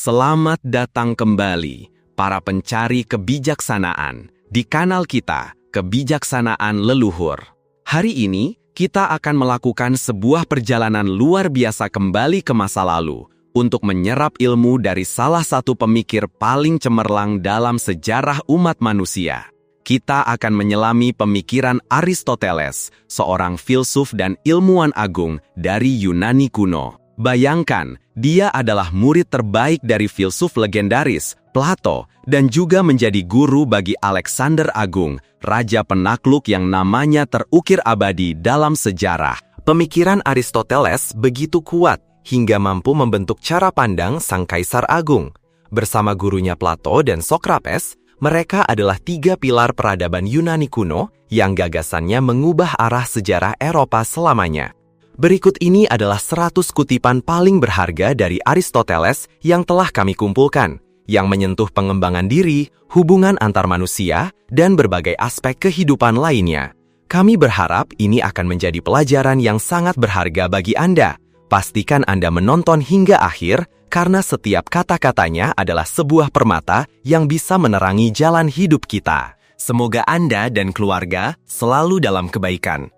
Selamat datang kembali, para pencari kebijaksanaan, di kanal kita, Kebijaksanaan Leluhur. Hari ini, kita akan melakukan sebuah perjalanan luar biasa kembali ke masa lalu untuk menyerap ilmu dari salah satu pemikir paling cemerlang dalam sejarah umat manusia. Kita akan menyelami pemikiran Aristoteles, seorang filsuf dan ilmuwan agung dari Yunani kuno. Bayangkan, dia adalah murid terbaik dari filsuf legendaris, Plato, dan juga menjadi guru bagi Alexander Agung, raja penakluk yang namanya terukir abadi dalam sejarah. Pemikiran Aristoteles begitu kuat hingga mampu membentuk cara pandang sang kaisar agung. Bersama gurunya Plato dan Socrates, mereka adalah tiga pilar peradaban Yunani kuno yang gagasannya mengubah arah sejarah Eropa selamanya. Berikut ini adalah 100 kutipan paling berharga dari Aristoteles yang telah kami kumpulkan, yang menyentuh pengembangan diri, hubungan antar manusia, dan berbagai aspek kehidupan lainnya. Kami berharap ini akan menjadi pelajaran yang sangat berharga bagi Anda. Pastikan Anda menonton hingga akhir, karena setiap kata-katanya adalah sebuah permata yang bisa menerangi jalan hidup kita. Semoga Anda dan keluarga selalu dalam kebaikan.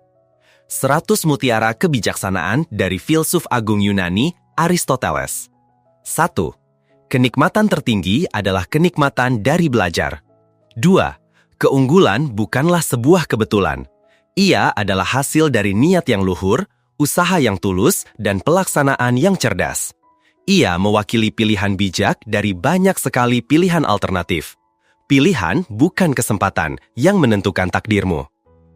100 mutiara kebijaksanaan dari filsuf agung Yunani, Aristoteles. 1. Kenikmatan tertinggi adalah kenikmatan dari belajar. 2. Keunggulan bukanlah sebuah kebetulan. Ia adalah hasil dari niat yang luhur, usaha yang tulus, dan pelaksanaan yang cerdas. Ia mewakili pilihan bijak dari banyak sekali pilihan alternatif. Pilihan bukan kesempatan yang menentukan takdirmu.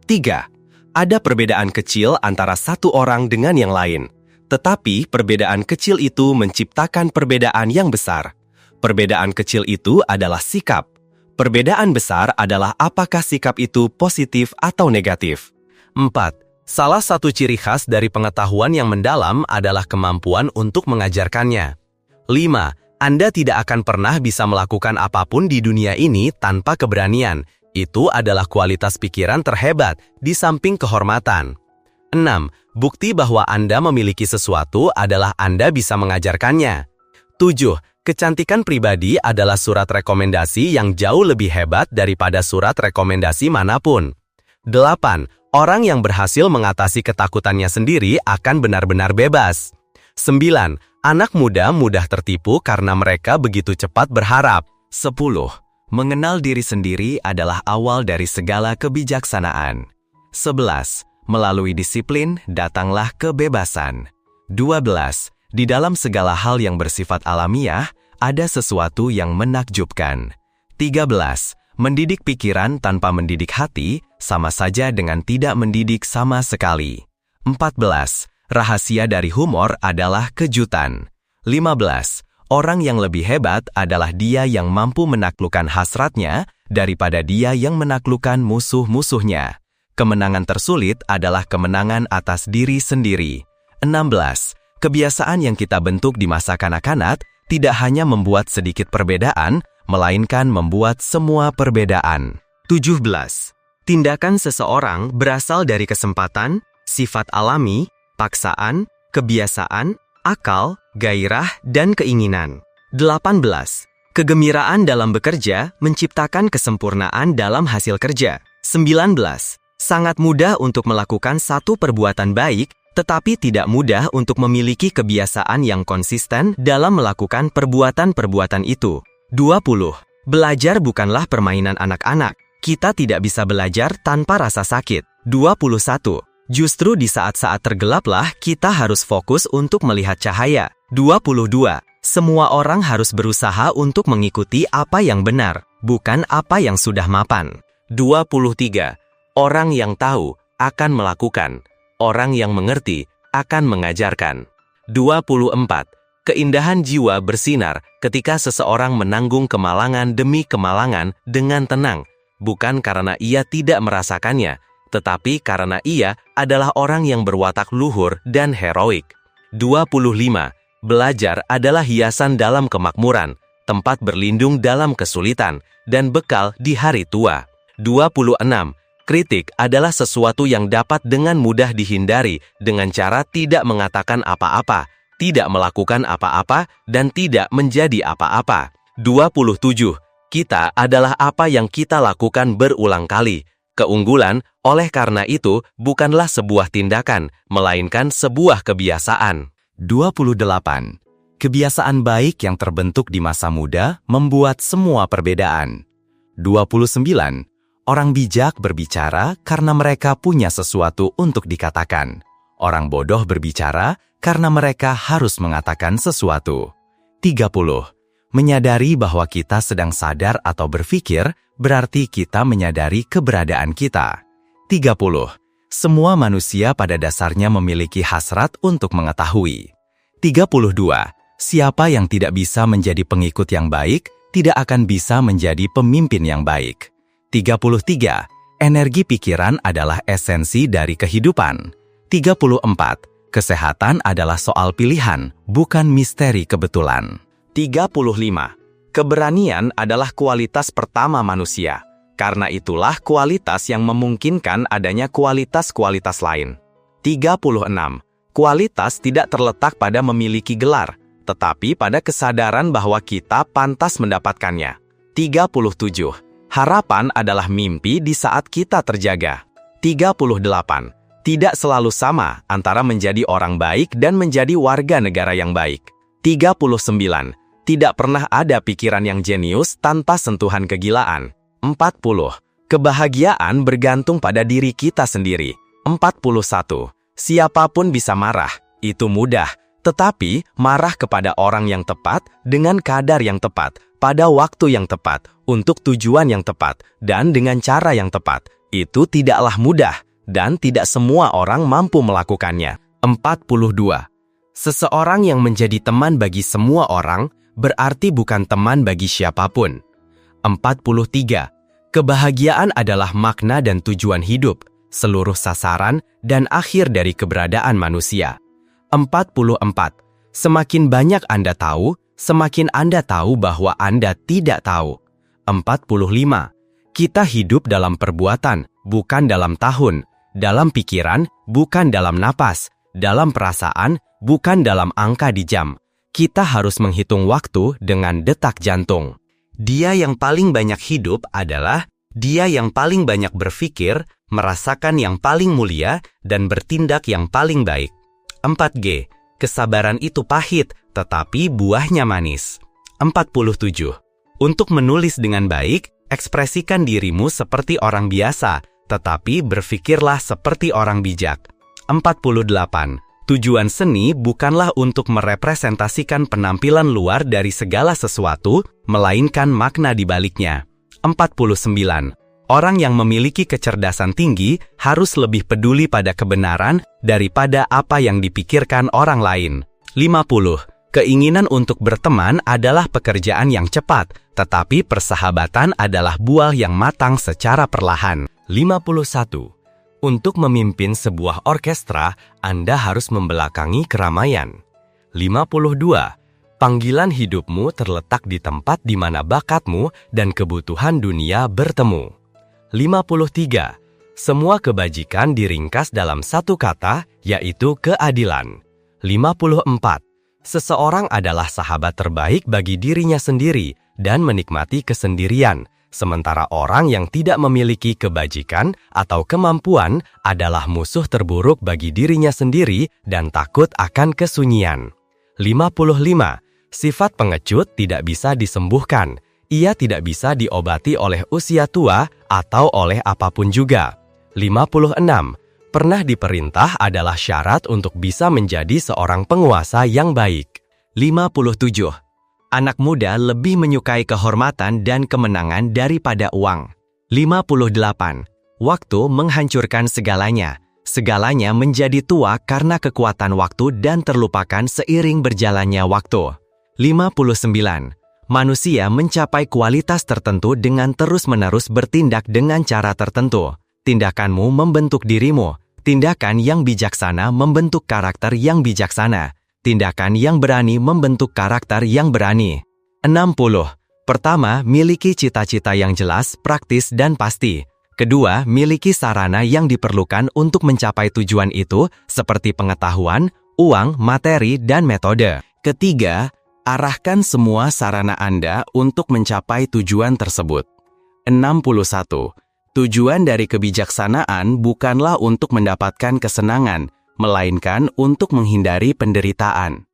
3. Ada perbedaan kecil antara satu orang dengan yang lain, tetapi perbedaan kecil itu menciptakan perbedaan yang besar. Perbedaan kecil itu adalah sikap. Perbedaan besar adalah apakah sikap itu positif atau negatif. 4. Salah satu ciri khas dari pengetahuan yang mendalam adalah kemampuan untuk mengajarkannya. 5. Anda tidak akan pernah bisa melakukan apapun di dunia ini tanpa keberanian. Itu adalah kualitas pikiran terhebat di samping kehormatan. 6. Bukti bahwa Anda memiliki sesuatu adalah Anda bisa mengajarkannya. 7. Kecantikan pribadi adalah surat rekomendasi yang jauh lebih hebat daripada surat rekomendasi manapun. 8. Orang yang berhasil mengatasi ketakutannya sendiri akan benar-benar bebas. 9. Anak muda mudah tertipu karena mereka begitu cepat berharap. 10. Mengenal diri sendiri adalah awal dari segala kebijaksanaan. 11. Melalui disiplin, datanglah kebebasan. 12. Di dalam segala hal yang bersifat alamiah, ada sesuatu yang menakjubkan. 13. Mendidik pikiran tanpa mendidik hati, sama saja dengan tidak mendidik sama sekali. 14. Rahasia dari humor adalah kejutan. 15. Orang yang lebih hebat adalah dia yang mampu menaklukkan hasratnya daripada dia yang menaklukkan musuh-musuhnya. Kemenangan tersulit adalah kemenangan atas diri sendiri. 16. Kebiasaan yang kita bentuk di masa kanak-kanak tidak hanya membuat sedikit perbedaan, melainkan membuat semua perbedaan. 17. Tindakan seseorang berasal dari kesempatan, sifat alami, paksaan, kebiasaan, akal, gairah, dan keinginan. 18. Kegembiraan dalam bekerja menciptakan kesempurnaan dalam hasil kerja. 19. Sangat mudah untuk melakukan satu perbuatan baik, tetapi tidak mudah untuk memiliki kebiasaan yang konsisten dalam melakukan perbuatan-perbuatan itu. 20. Belajar bukanlah permainan anak-anak. Kita tidak bisa belajar tanpa rasa sakit. 21. Justru di saat-saat tergelaplah kita harus fokus untuk melihat cahaya. 22. Semua orang harus berusaha untuk mengikuti apa yang benar, bukan apa yang sudah mapan. 23. Orang yang tahu akan melakukan, orang yang mengerti akan mengajarkan. 24. Keindahan jiwa bersinar ketika seseorang menanggung kemalangan demi kemalangan dengan tenang, bukan karena ia tidak merasakannya, tetapi karena ia adalah orang yang berwatak luhur dan heroik. 25. Belajar adalah hiasan dalam kemakmuran, tempat berlindung dalam kesulitan, dan bekal di hari tua. 26. Kritik adalah sesuatu yang dapat dengan mudah dihindari dengan cara tidak mengatakan apa-apa, tidak melakukan apa-apa, dan tidak menjadi apa-apa. 27. Kita adalah apa yang kita lakukan berulang kali. Keunggulan, oleh karena itu, bukanlah sebuah tindakan, melainkan sebuah kebiasaan. 28. Kebiasaan baik yang terbentuk di masa muda membuat semua perbedaan. 29. Orang bijak berbicara karena mereka punya sesuatu untuk dikatakan. Orang bodoh berbicara karena mereka harus mengatakan sesuatu. 30. Menyadari bahwa kita sedang sadar atau berpikir berarti kita menyadari keberadaan kita. 30. Semua manusia pada dasarnya memiliki hasrat untuk mengetahui. 32. Siapa yang tidak bisa menjadi pengikut yang baik, tidak akan bisa menjadi pemimpin yang baik. 33. Energi pikiran adalah esensi dari kehidupan. 34. Kesehatan adalah soal pilihan, bukan misteri kebetulan. 35. Keberanian adalah kualitas pertama manusia. Karena itulah kualitas yang memungkinkan adanya kualitas-kualitas lain. 36. Kualitas tidak terletak pada memiliki gelar, tetapi pada kesadaran bahwa kita pantas mendapatkannya. 37. Harapan adalah mimpi di saat kita terjaga. 38. Tidak selalu sama antara menjadi orang baik dan menjadi warga negara yang baik. 39. Tidak pernah ada pikiran yang jenius tanpa sentuhan kegilaan. 40. Kebahagiaan bergantung pada diri kita sendiri. 41. Siapapun bisa marah, itu mudah. Tetapi, marah kepada orang yang tepat, dengan kadar yang tepat, pada waktu yang tepat, untuk tujuan yang tepat, dan dengan cara yang tepat, itu tidaklah mudah, dan tidak semua orang mampu melakukannya. 42. Seseorang yang menjadi teman bagi semua orang, berarti bukan teman bagi siapapun. 43. Kebahagiaan adalah makna dan tujuan hidup, seluruh sasaran, dan akhir dari keberadaan manusia. 44. Semakin banyak Anda tahu, semakin Anda tahu bahwa Anda tidak tahu. 45. Kita hidup dalam perbuatan, bukan dalam tahun, dalam pikiran, bukan dalam napas, dalam perasaan, bukan dalam angka di jam. Kita harus menghitung waktu dengan detak jantung. Dia yang paling banyak hidup adalah dia yang paling banyak berpikir, merasakan yang paling mulia, dan bertindak yang paling baik. 4G. Kesabaran itu pahit, tetapi buahnya manis. 47. Untuk menulis dengan baik, ekspresikan dirimu seperti orang biasa, tetapi berpikirlah seperti orang bijak. 48. Tujuan seni bukanlah untuk merepresentasikan penampilan luar dari segala sesuatu, melainkan makna di baliknya. 49. Orang yang memiliki kecerdasan tinggi harus lebih peduli pada kebenaran daripada apa yang dipikirkan orang lain. 50. Keinginan untuk berteman adalah pekerjaan yang cepat, tetapi persahabatan adalah buah yang matang secara perlahan. 51. Untuk memimpin sebuah orkestra, Anda harus membelakangi keramaian. 52. Panggilan hidupmu terletak di tempat di mana bakatmu dan kebutuhan dunia bertemu. 53. Semua kebajikan diringkas dalam satu kata, yaitu keadilan. 54. Seseorang adalah sahabat terbaik bagi dirinya sendiri dan menikmati kesendirian, sementara orang yang tidak memiliki kebajikan atau kemampuan adalah musuh terburuk bagi dirinya sendiri dan takut akan kesunyian. 55. Sifat pengecut tidak bisa disembuhkan. Ia tidak bisa diobati oleh usia tua atau oleh apapun juga. 56. Pernah diperintah adalah syarat untuk bisa menjadi seorang penguasa yang baik. 57. Anak muda lebih menyukai kehormatan dan kemenangan daripada uang. 58. Waktu menghancurkan segalanya. Segalanya menjadi tua karena kekuatan waktu dan terlupakan seiring berjalannya waktu. 59. Manusia mencapai kualitas tertentu dengan terus-menerus bertindak dengan cara tertentu. Tindakanmu membentuk dirimu. Tindakan yang bijaksana membentuk karakter yang bijaksana. Tindakan yang berani membentuk karakter yang berani. 60. Pertama, miliki cita-cita yang jelas, praktis, dan pasti. Kedua, miliki sarana yang diperlukan untuk mencapai tujuan itu, seperti pengetahuan, uang, materi, dan metode. Ketiga, arahkan semua sarana Anda untuk mencapai tujuan tersebut. 61. Tujuan dari kebijaksanaan bukanlah untuk mendapatkan kesenangan, melainkan untuk menghindari penderitaan.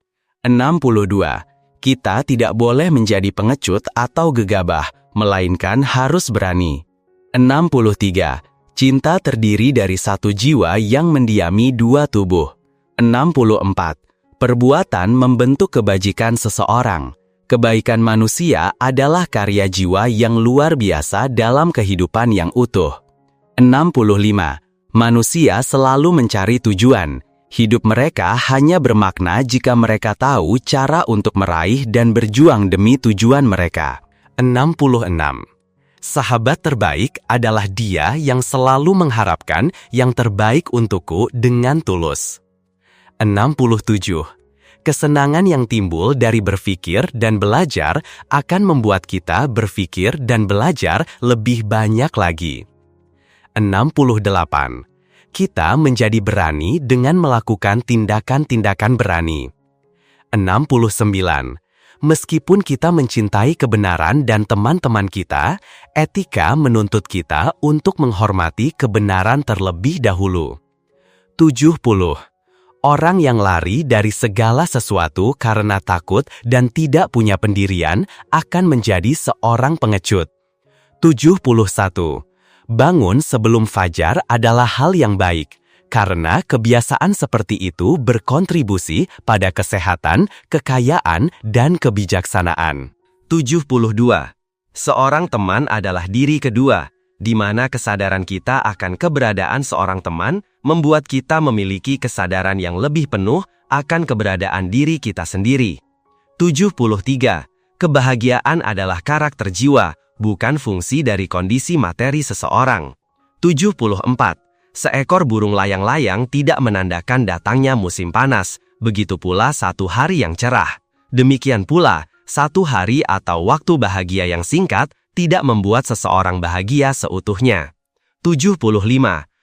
62. Kita tidak boleh menjadi pengecut atau gegabah, melainkan harus berani. 63. Cinta terdiri dari satu jiwa yang mendiami dua tubuh. 64. Perbuatan membentuk kebajikan seseorang. Kebaikan manusia adalah karya jiwa yang luar biasa dalam kehidupan yang utuh. 65. Manusia selalu mencari tujuan. Hidup mereka hanya bermakna jika mereka tahu cara untuk meraih dan berjuang demi tujuan mereka. 66. Sahabat terbaik adalah dia yang selalu mengharapkan yang terbaik untukku dengan tulus. 67. Kesenangan yang timbul dari berpikir dan belajar akan membuat kita berpikir dan belajar lebih banyak lagi. 68. Kita menjadi berani dengan melakukan tindakan-tindakan berani. 69. Meskipun kita mencintai kebenaran dan teman-teman kita, etika menuntut kita untuk menghormati kebenaran terlebih dahulu. 70. Orang yang lari dari segala sesuatu karena takut dan tidak punya pendirian akan menjadi seorang pengecut. 71. Bangun sebelum fajar adalah hal yang baik, karena kebiasaan seperti itu berkontribusi pada kesehatan, kekayaan, dan kebijaksanaan. 72. Seorang teman adalah diri kedua, di mana kesadaran kita akan keberadaan seorang teman membuat kita memiliki kesadaran yang lebih penuh akan keberadaan diri kita sendiri. 73. Kebahagiaan adalah karakter jiwa, bukan fungsi dari kondisi materi seseorang. 74. Seekor burung layang-layang tidak menandakan datangnya musim panas, begitu pula satu hari yang cerah. Demikian pula, satu hari atau waktu bahagia yang singkat tidak membuat seseorang bahagia seutuhnya. 75.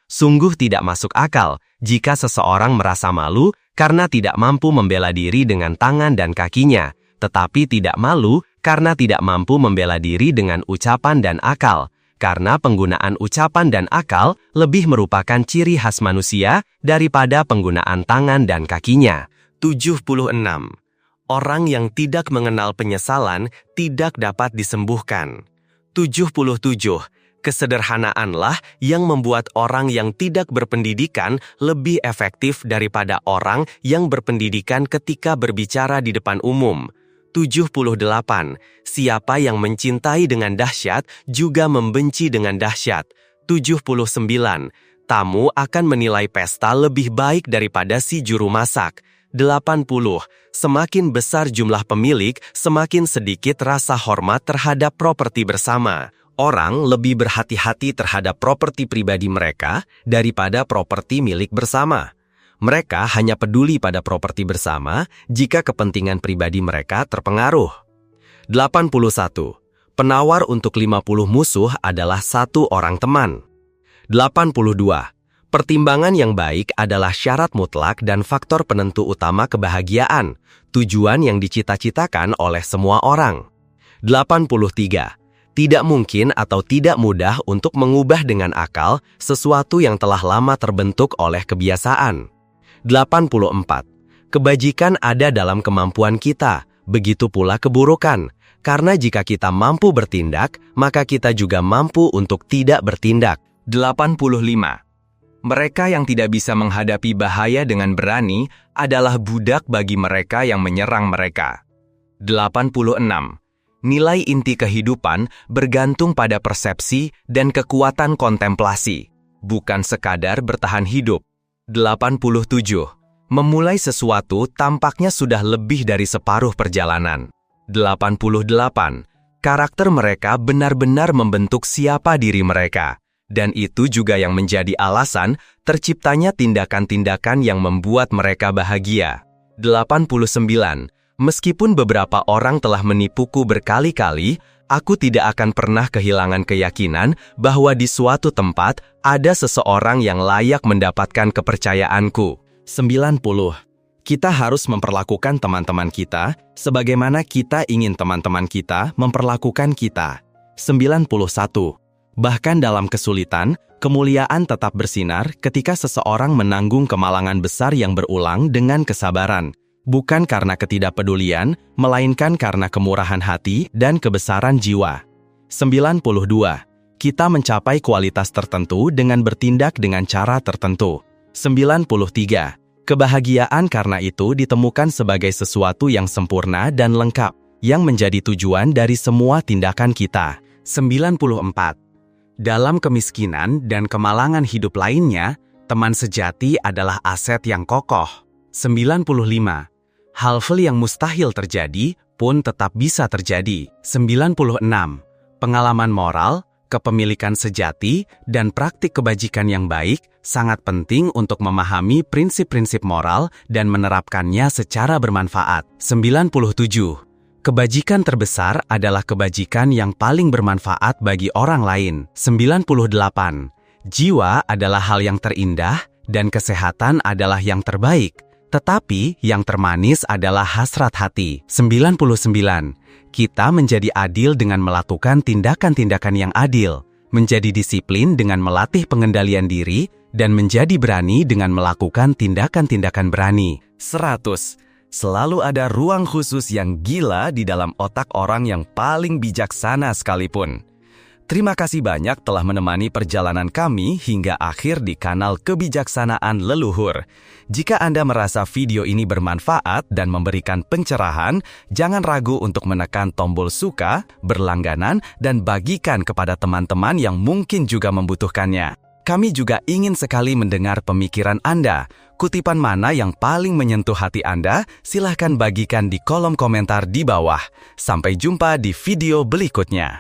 Sungguh tidak masuk akal jika seseorang merasa malu karena tidak mampu membela diri dengan tangan dan kakinya, tetapi tidak malu karena tidak mampu membela diri dengan ucapan dan akal, karena penggunaan ucapan dan akal lebih merupakan ciri khas manusia daripada penggunaan tangan dan kakinya. 76. Orang yang tidak mengenal penyesalan tidak dapat disembuhkan. 77. Kesederhanaanlah yang membuat orang yang tidak berpendidikan lebih efektif daripada orang yang berpendidikan ketika berbicara di depan umum. 78. Siapa yang mencintai dengan dahsyat juga membenci dengan dahsyat. 79. Tamu akan menilai pesta lebih baik daripada si juru masak. 80. Semakin besar jumlah pemilik, semakin sedikit rasa hormat terhadap properti bersama. Orang lebih berhati-hati terhadap properti pribadi mereka daripada properti milik bersama. Mereka hanya peduli pada properti bersama jika kepentingan pribadi mereka terpengaruh. 81. Penawar untuk 50 musuh adalah satu orang teman. 82. Pertimbangan yang baik adalah syarat mutlak dan faktor penentu utama kebahagiaan, tujuan yang dicita-citakan oleh semua orang. 83. Tidak mungkin atau tidak mudah untuk mengubah dengan akal sesuatu yang telah lama terbentuk oleh kebiasaan. 84. Kebajikan ada dalam kemampuan kita, begitu pula keburukan. Karena jika kita mampu bertindak, maka kita juga mampu untuk tidak bertindak. 85. Mereka yang tidak bisa menghadapi bahaya dengan berani adalah budak bagi mereka yang menyerang mereka. 86. Nilai inti kehidupan bergantung pada persepsi dan kekuatan kontemplasi, bukan sekadar bertahan hidup. 87. Memulai sesuatu tampaknya sudah lebih dari separuh perjalanan. 88. Karakter mereka benar-benar membentuk siapa diri mereka, dan itu juga yang menjadi alasan terciptanya tindakan-tindakan yang membuat mereka bahagia. 89. Meskipun beberapa orang telah menipuku berkali-kali, aku tidak akan pernah kehilangan keyakinan bahwa di suatu tempat ada seseorang yang layak mendapatkan kepercayaanku. 90. Kita harus memperlakukan teman-teman kita sebagaimana kita ingin teman-teman kita memperlakukan kita. 91. Bahkan dalam kesulitan, kemuliaan tetap bersinar ketika seseorang menanggung kemalangan besar yang berulang dengan kesabaran. Bukan karena ketidakpedulian, melainkan karena kemurahan hati dan kebesaran jiwa. 92. Kita mencapai kualitas tertentu dengan bertindak dengan cara tertentu. 93. Kebahagiaan karena itu ditemukan sebagai sesuatu yang sempurna dan lengkap, yang menjadi tujuan dari semua tindakan kita. 94. Dalam kemiskinan dan kemalangan hidup lainnya, teman sejati adalah aset yang kokoh. 95. Hal-hal yang mustahil terjadi pun tetap bisa terjadi. 96. Pengalaman moral, kepemilikan sejati, dan praktik kebajikan yang baik sangat penting untuk memahami prinsip-prinsip moral dan menerapkannya secara bermanfaat. 97. Kebajikan terbesar adalah kebajikan yang paling bermanfaat bagi orang lain. 98. Jiwa adalah hal yang terindah dan kesehatan adalah yang terbaik, tetapi yang termanis adalah hasrat hati. 99. Kita menjadi adil dengan melakukan tindakan-tindakan yang adil, menjadi disiplin dengan melatih pengendalian diri, dan menjadi berani dengan melakukan tindakan-tindakan berani. 100. Selalu ada ruang khusus yang gila di dalam otak orang yang paling bijaksana sekalipun. Terima kasih banyak telah menemani perjalanan kami hingga akhir di kanal Kebijaksanaan Leluhur. Jika Anda merasa video ini bermanfaat dan memberikan pencerahan, jangan ragu untuk menekan tombol suka, berlangganan, dan bagikan kepada teman-teman yang mungkin juga membutuhkannya. Kami juga ingin sekali mendengar pemikiran Anda. Kutipan mana yang paling menyentuh hati Anda? Silahkan bagikan di kolom komentar di bawah. Sampai jumpa di video berikutnya.